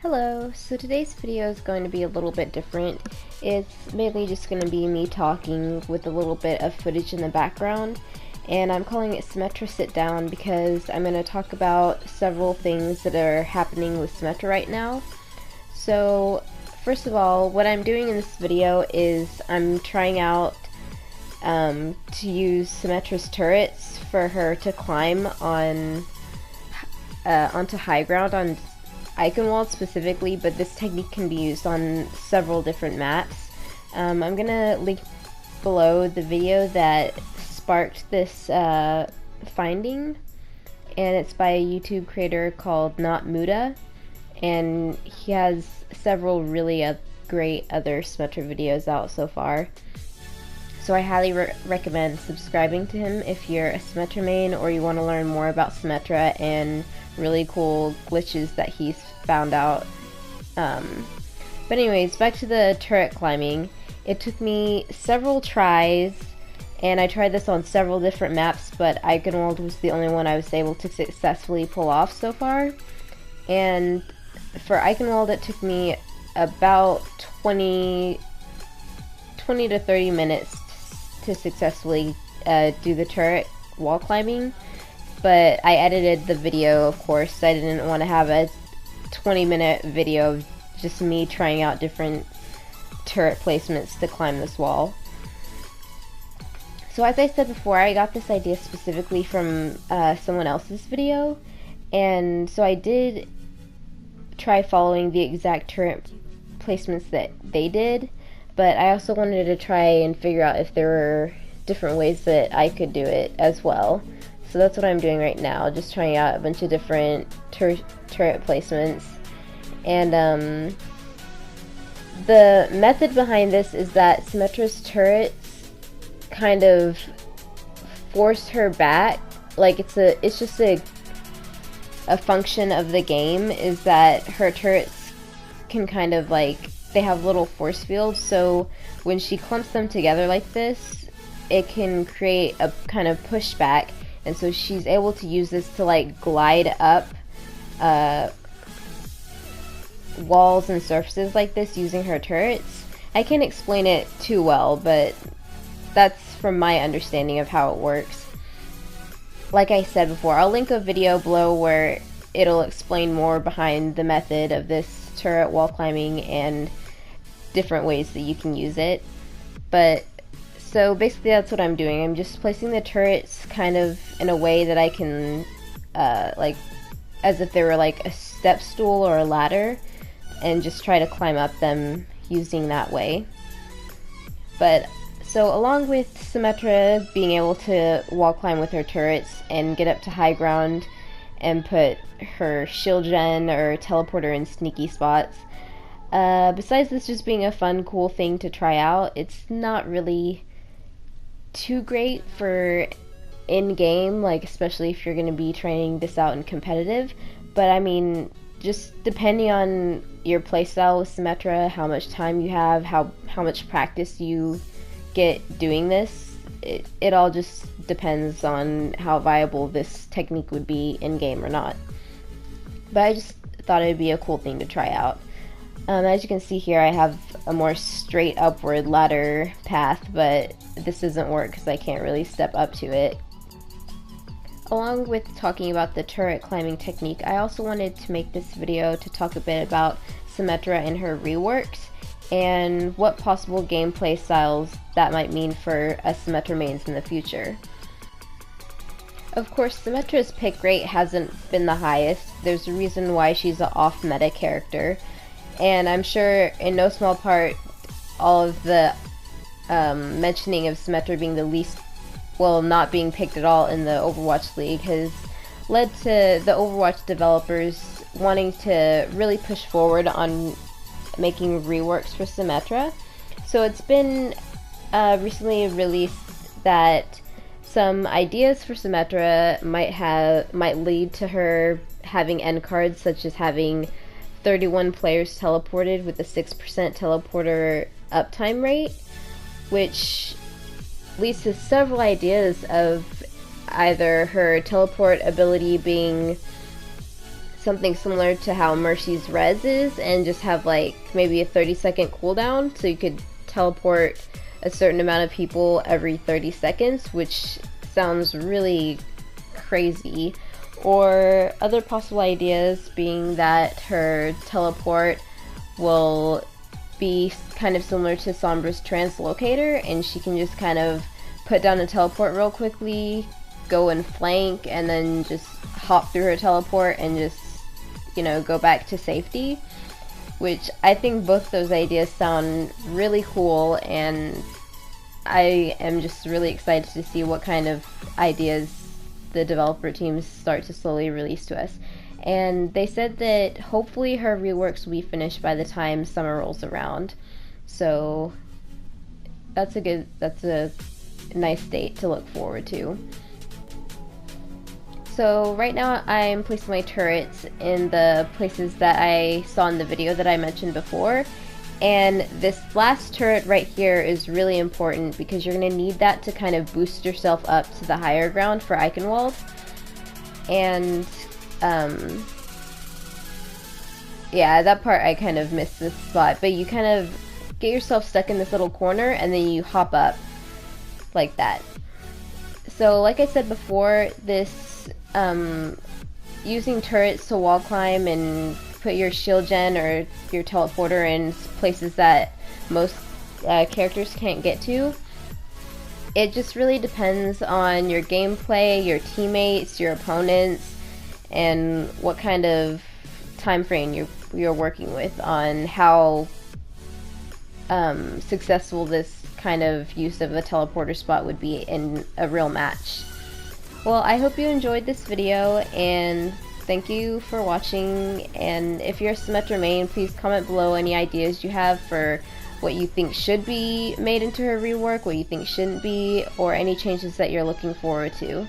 Hello, so today's video is going to be a little bit different. It's mainly just going to be me talking with a little bit of footage in the background, and I'm calling it Symmetra Sit Down because I'm going to talk about several things that are happening with Symmetra right now. So, first of all, what I'm doing in this video is I'm trying out to use Symmetra's turrets for her to climb on onto high ground on Eichenwald specifically, but this technique can be used on several different maps. I'm gonna link below the video that sparked this finding, and it's by a YouTube creator called Not Muda, and he has several really great other Symmetra videos out so far. So I highly recommend subscribing to him if you're a Symmetra main or you want to learn more about Symmetra and really cool glitches that he's found out. But anyways, back to the turret climbing. It took me several tries, and I tried this on several different maps, but Eichenwald was the only one I was able to successfully pull off so far. And for Eichenwald, it took me about 20 to 30 minutes to successfully do the turret wall climbing. But I edited the video, of course. I didn't want to have a 20-minute video of just me trying out different turret placements to climb this wall. So as I said before, I got this idea specifically from someone else's video, and so I did try following the exact turret placements that they did, but I also wanted to try and figure out if there were different ways that I could do it as well. So that's what I'm doing right now, just trying out a bunch of different turret placements. And the method behind this is that Symmetra's turrets kind of force her back. Like it's just a function of the game, is that her turrets can kind of like, they have little force fields, so when she clumps them together like this, it can create a kind of pushback. And so she's able to use this to like glide up walls and surfaces like this using her turrets. I can't explain it too well, but that's from my understanding of how it works. Like I said before, I'll link a video below where it'll explain more behind the method of this turret wall climbing and different ways that you can use it. But so basically that's what I'm doing. I'm just placing the turrets kind of in a way that I can, like, as if they were like a step stool or a ladder, and just try to climb up them using that way. But, so along with Symmetra being able to wall climb with her turrets and get up to high ground and put her shield gen or teleporter in sneaky spots, besides this just being a fun, cool thing to try out, it's not really too great for in-game, like especially if you're going to be trying this out in competitive. But I mean, just depending on your playstyle with Symmetra, how much time you have, how much practice you get doing this, it all just depends on how viable this technique would be in-game or not. But I just thought it would be a cool thing to try out. As you can see here, I have a more straight upward ladder path, but this doesn't work because I can't really step up to it. Along with talking about the turret climbing technique, I also wanted to make this video to talk a bit about Symmetra and her reworks, and what possible gameplay styles that might mean for us Symmetra mains in the future. Of course, Symmetra's pick rate hasn't been the highest. There's a reason why she's an off-meta character, and I'm sure in no small part all of the mentioning of Symmetra being the least, well, not being picked at all in the Overwatch League has led to the Overwatch developers wanting to really push forward on making reworks for Symmetra. So it's been recently released that some ideas for Symmetra might lead to her having end cards, such as having 31 players teleported with a 6% teleporter uptime rate, which leads to several ideas of either her teleport ability being something similar to how Mercy's res is, and just have like maybe a 30-second cooldown, so you could teleport a certain amount of people every 30 seconds, which sounds really crazy. Or other possible ideas being that her teleport will be kind of similar to Sombra's translocator, and she can just kind of put down a teleport real quickly, go and flank, and then just hop through her teleport and just, you know, go back to safety. Which I think both those ideas sound really cool, and I am just really excited to see what kind of ideas the developer teams start to slowly release to us. And they said that hopefully her reworks will be finished by the time summer rolls around. So that's a nice date to look forward to. So right now I'm placing my turrets in the places that I saw in the video that I mentioned before. And this last turret right here is really important because you're going to need that to kind of boost yourself up to the higher ground for Eichenwald. And yeah, that part I kind of missed this spot, but you kind of get yourself stuck in this little corner and then you hop up like that. So like I said before, this using turrets to wall climb and put your shield gen or your teleporter in places that most characters can't get to. It just really depends on your gameplay, your teammates, your opponents, and what kind of time frame you're working with on how successful this kind of use of a teleporter spot would be in a real match. Well, I hope you enjoyed this video, and thank you for watching. And if you're a Symmetra main, please comment below any ideas you have for what you think should be made into her rework, what you think shouldn't be, or any changes that you're looking forward to.